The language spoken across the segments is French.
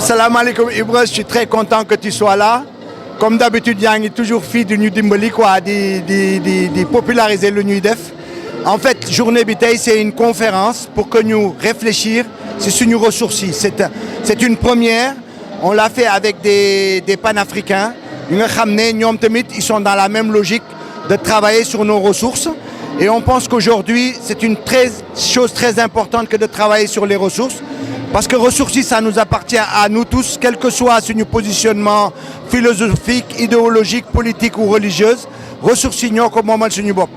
Salam alaikum Ibra, je suis très content que tu sois là. Comme d'habitude, Yang est toujours fille du New Dimbali, quoi, de populariser le New Def. En fait, Journée Bitaille, c'est une conférence pour que nous réfléchir sur nos ressources. C'est une première. On l'a fait avec des panafricains. Ils sont dans la même logique de travailler sur nos ressources. Et on pense qu'aujourd'hui, c'est une chose très importante que de travailler sur les ressources. Parce que ressources, ça nous appartient à nous tous, quel que soit notre positionnement philosophique, idéologique, politique ou religieux. Ressources, comme moment de bop.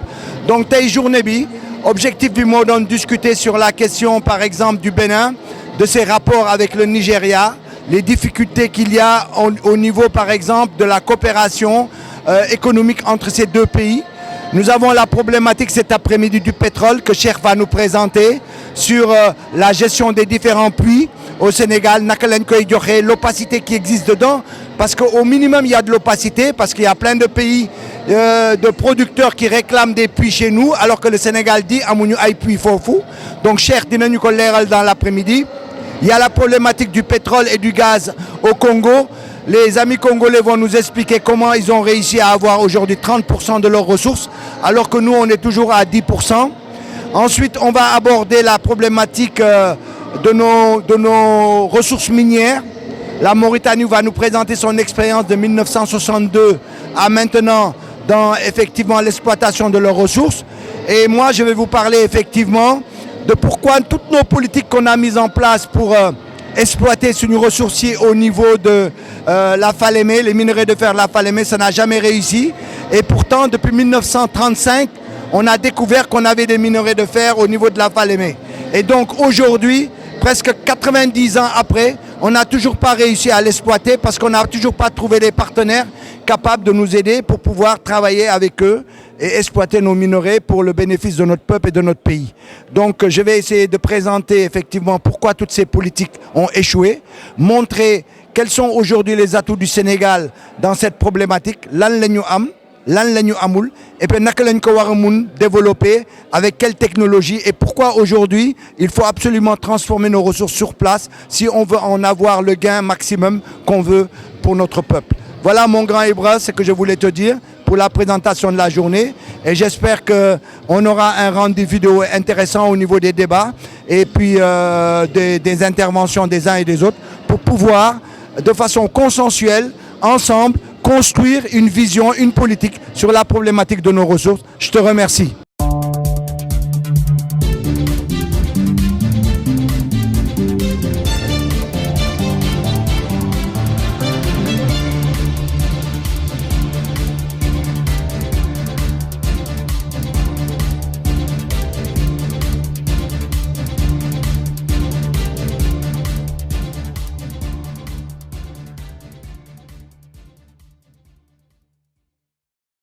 Donc, telle journée, objectif du mot de discuter sur la question, par exemple, du Bénin, de ses rapports avec le Nigeria, les difficultés qu'il y a au niveau, par exemple, de la coopération économique entre ces deux pays. Nous avons la problématique cet après-midi du pétrole que Cheikh va nous présenter sur la gestion des différents puits au Sénégal, l'opacité qui existe dedans, parce qu'au minimum il y a de l'opacité, parce qu'il y a plein de pays de producteurs qui réclament des puits chez nous, alors que le Sénégal dit amuñu ay puits fofu. Donc Cheikh dinañu ko leeral dans l'après-midi. Il y a la problématique du pétrole et du gaz au Congo. Les amis congolais vont nous expliquer comment ils ont réussi à avoir aujourd'hui 30% de leurs ressources, alors que nous, on est toujours à 10%. Ensuite, on va aborder la problématique de nos ressources minières. La Mauritanie va nous présenter son expérience de 1962 à maintenant dans effectivement l'exploitation de leurs ressources. Et moi, je vais vous parler effectivement de pourquoi toutes nos politiques qu'on a mises en place pour exploiter sur nos ressources au niveau de la Falémé, les minerais de fer de la Falémé, ça n'a jamais réussi. Et pourtant, depuis 1935, on a découvert qu'on avait des minerais de fer au niveau de la Falémé. Et donc aujourd'hui, presque 90 ans après, on n'a toujours pas réussi à l'exploiter parce qu'on n'a toujours pas trouvé des partenaires capables de nous aider pour pouvoir travailler avec eux et exploiter nos minerais pour le bénéfice de notre peuple et de notre pays. Donc je vais essayer de présenter effectivement pourquoi toutes ces politiques ont échoué, montrer quels sont aujourd'hui les atouts du Sénégal dans cette problématique, lan lañu am, lan lañu amul, et puis naka lañ ko wara mun développer, avec quelle technologie et pourquoi aujourd'hui il faut absolument transformer nos ressources sur place si on veut en avoir le gain maximum qu'on veut pour notre peuple. Voilà mon grand Ibra, ce que je voulais te dire pour la présentation de la journée et j'espère qu'on aura un rendu vidéo intéressant au niveau des débats et puis des interventions des uns et des autres pour pouvoir de façon consensuelle, ensemble, construire une vision, une politique sur la problématique de nos ressources. Je te remercie.